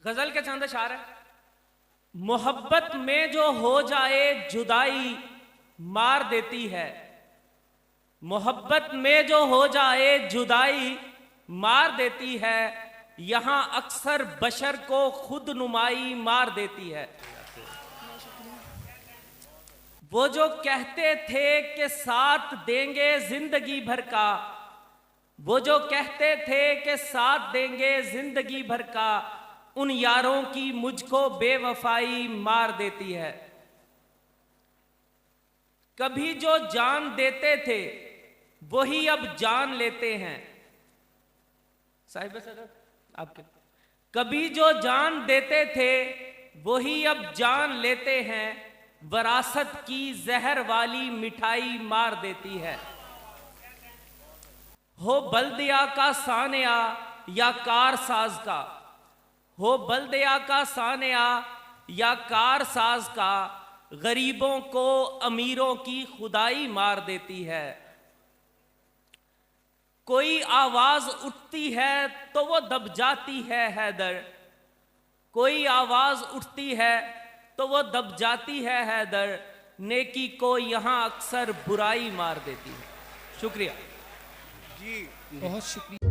गजल के चंद अशार है। मोहब्बत में जो हो जाए जुदाई मार देती है, मोहब्बत में जो हो जाए जुदाई मार देती है, यहां अक्सर बशर को खुद नुमाई मार देती है। वो जो कहते थे कि साथ देंगे जिंदगी भर का, वो जो कहते थे कि साथ देंगे जिंदगी भर का, उन यारों की मुझको बेवफाई मार देती है। कभी जो जान देते थे वही अब जान लेते हैं। साहिब सदर आपके, कभी जो जान देते थे वही अब जान लेते हैं, वरासत की जहर वाली मिठाई मार देती है। हो बल्दिया का सानिया या कार साज का, हो बल्दिया का सानिया या कार साज का, गरीबों को अमीरों की खुदाई मार देती है। कोई आवाज उठती है तो वो दब जाती है हैदर, कोई आवाज उठती है तो वो दब जाती है हैदर, नेकी को यहां अक्सर बुराई मार देती है। शुक्रिया जी, बहुत शुक्रिया।